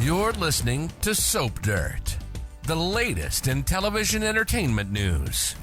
You're listening to Soap Dirt, the latest in television entertainment news.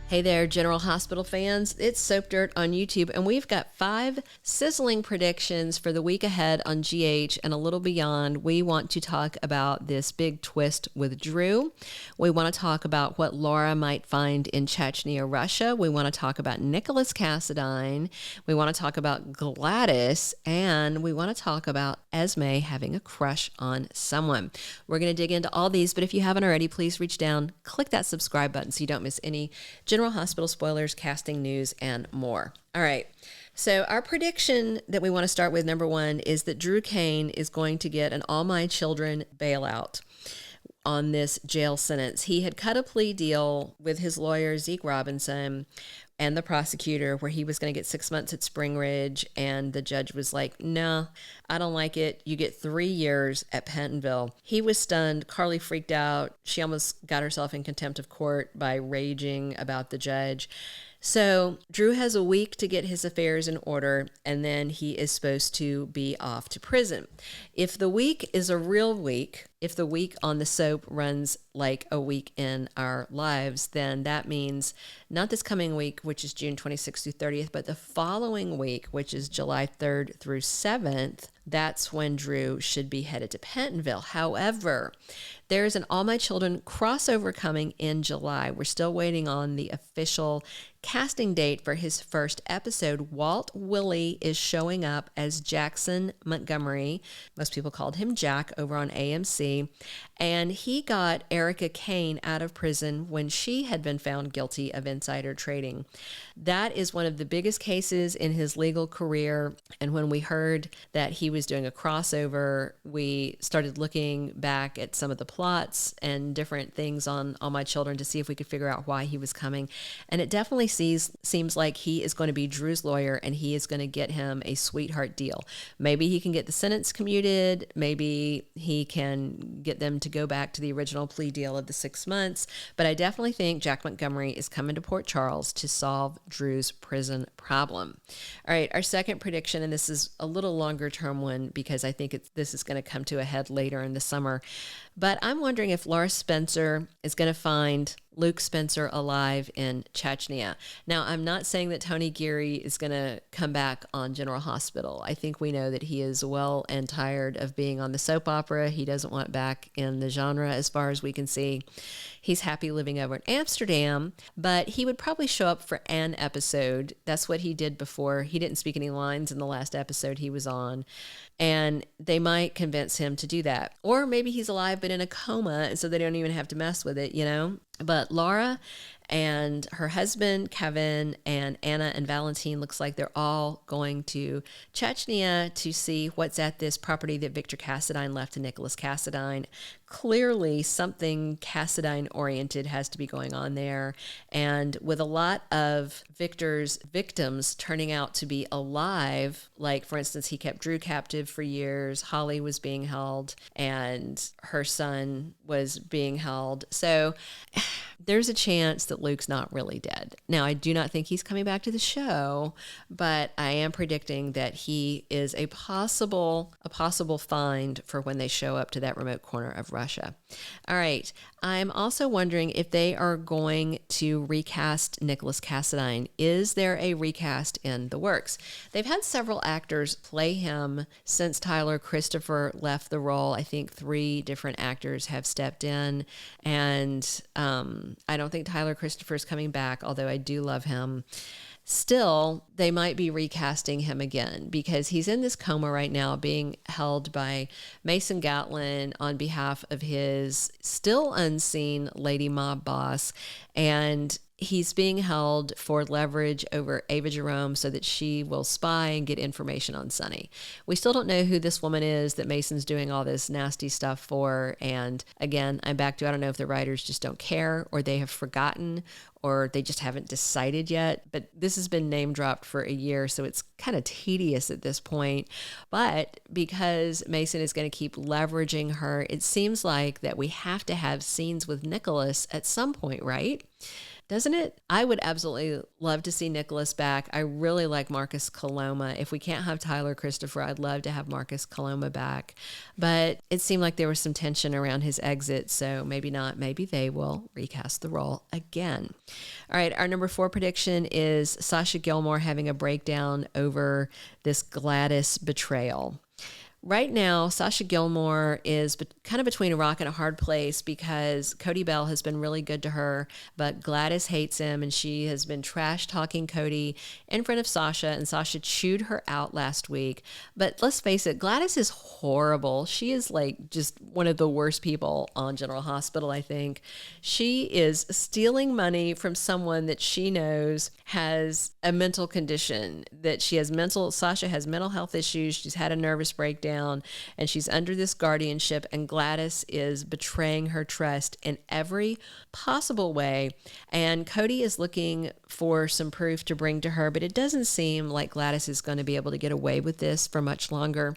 Hey there, General Hospital fans. It's Soap Dirt on YouTube, and we've got 5 sizzling predictions for the week ahead on GH and a little beyond. We want to talk about this big twist with Drew. We want to talk about what Laura might find in Chechnya, Russia. We want to talk about Nikolas Cassadine. We want to talk about Gladys, and we want to talk about Esme having a crush on someone. We're going to dig into all these, but if you haven't already, please reach down, click that subscribe button so you don't miss any General Hospital spoilers, casting news, and more. All right. So our prediction that we want to start with, number 1, is that Drew Cain is going to get an all my children bailout on this jail sentence. He had cut a plea deal with his lawyer, Zeke Robinson, and the prosecutor, where he was going to get 6 months at Spring Ridge, and the judge was like, no, I don't like it. You get 3 years at Pentonville. He was stunned. Carly freaked out. She almost got herself in contempt of court by raging about the judge. So Drew has a week to get his affairs in order, and then he is supposed to be off to prison. If the week is a real week, if the week on the soap runs like a week in our lives, then that means not this coming week, which is June 26th through 30th, but the following week, which is July 3rd through 7th, that's when Drew should be headed to Pentonville. However, there is an All My Children crossover coming in July. We're still waiting on the official casting date for his first episode. Walt Willey is showing up as Jackson Montgomery. Most people called him Jack over on AMC. And he got Erica Kane out of prison when she had been found guilty of insider trading. That is one of the biggest cases in his legal career. And when we heard that he was doing a crossover, we started looking back at some of the plots and different things on All My Children to see if we could figure out why he was coming. And it definitely seems like he is going to be Drew's lawyer, and he is going to get him a sweetheart deal. Maybe he can get the sentence commuted. Maybe he can get them to go back to the original plea deal of the 6 months. But I definitely think Jack Montgomery is coming to Port Charles to solve Drew's prison problem. All right, our second prediction, and this is a little longer term one because I think this is going to come to a head later in the summer. But I'm wondering if Laura Spencer is going to find Luke Spencer alive in Chechnya. Now, I'm not saying that Tony Geary is going to come back on General Hospital. I think we know that he is well and tired of being on the soap opera. He doesn't want back in the genre as far as we can see. He's happy living over in Amsterdam, but he would probably show up for an episode. That's what he did before. He didn't speak any lines in the last episode he was on, and they might convince him to do that. Or maybe he's alive but in a coma, so they don't even have to mess with it, you know? But Laura and her husband, Kevin, and Anna and Valentine, looks like they're all going to Chechnya to see what's at this property that Victor Cassadine left to Nikolas Cassadine. Clearly, something Cassadine-oriented has to be going on there. And with a lot of Victor's victims turning out to be alive, like, for instance, he kept Drew captive for years, Holly was being held, and her son was being held. So there's a chance that Luke's not really dead. Now, I do not think he's coming back to the show, but I am predicting that he is a possible find for when they show up to that remote corner of Russia. All right. I'm also wondering if they are going to recast Nikolas Cassadine. Is there a recast in the works? They've had several actors play him since Tyler Christopher left the role. I think 3 different actors have stepped in, and I don't think Tyler Christopher is coming back, although I do love him. Still, they might be recasting him again because he's in this coma right now being held by Mason Gatlin on behalf of his still unseen lady mob boss. And he's being held for leverage over Ava Jerome so that she will spy and get information on Sonny. We still don't know who this woman is that Mason's doing all this nasty stuff for. And again, I'm back to, I don't know if the writers just don't care or they have forgotten or they just haven't decided yet. But this has been name dropped for a year, so it's kind of tedious at this point. But because Mason is going to keep leveraging her, it seems like that we have to have scenes with Nikolas at some point, right? doesn't it? I would absolutely love to see Nikolas back. I really like Marcus Coloma. If we can't have Tyler Christopher, I'd love to have Marcus Coloma back. But it seemed like there was some tension around his exit, so maybe not. Maybe they will recast the role again. All right, our number 4 prediction is Sasha Gilmore having a breakdown over this Gladys betrayal. Right now, Sasha Gilmore is kind of between a rock and a hard place because Cody Bell has been really good to her, but Gladys hates him, and she has been trash-talking Cody in front of Sasha, and Sasha chewed her out last week. But let's face it, Gladys is horrible. She is like just one of the worst people on General Hospital, I think. She is stealing money from someone that she knows has a mental condition, Sasha has mental health issues. She's had a nervous breakdown. And she's under this guardianship, and Gladys is betraying her trust in every possible way. And Cody is looking for some proof to bring to her, but it doesn't seem like Gladys is going to be able to get away with this for much longer.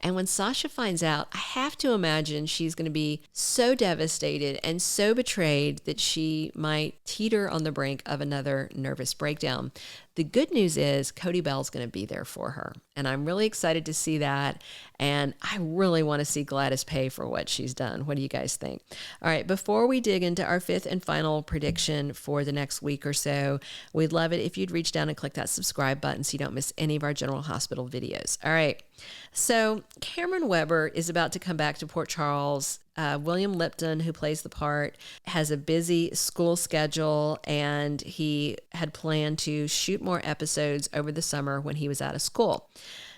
And when Sasha finds out, I have to imagine she's going to be so devastated and so betrayed that she might teeter on the brink of another nervous breakdown. The good news is Cody Bell's going to be there for her, and I'm really excited to see that, and I really want to see Gladys pay for what she's done. What do you guys think? All right, before we dig into our 5th and final prediction for the next week or so, we'd love it if you'd reach down and click that subscribe button so you don't miss any of our General Hospital videos. All right, so Cameron Weber is about to come back to Port Charles. William Lipton, who plays the part, has a busy school schedule, and he had planned to shoot more episodes over the summer when he was out of school.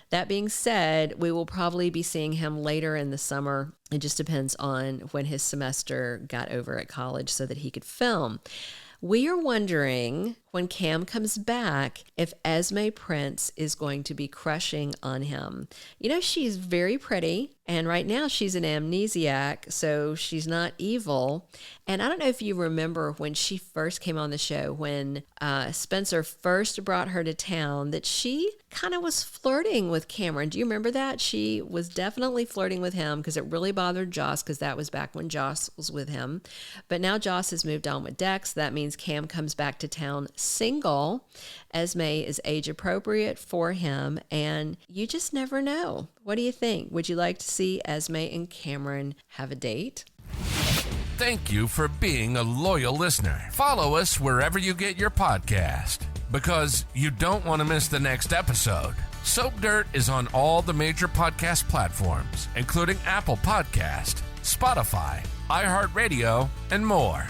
That being said, we will probably be seeing him later in the summer. It just depends on when his semester got over at college so that he could film. We are wondering, when Cam comes back, if Esme Prince is going to be crushing on him. You know, she's very pretty, and right now she's an amnesiac, so she's not evil. And I don't know if you remember when she first came on the show, when Spencer first brought her to town, that she kind of was flirting with Cameron. Do you remember that? She was definitely flirting with him because it really bothered Joss, because that was back when Joss was with him. But now Joss has moved on with Dex. That means Cam comes back to town single. Esme is age appropriate for him, and you just never know. What do you think? Would you like to see Esme and Cameron have a date? Thank you for being a loyal listener. Follow us wherever you get your podcast, because you don't want to miss the next episode. Soap Dirt is on all the major podcast platforms, including Apple Podcast, Spotify, iHeartRadio, and more.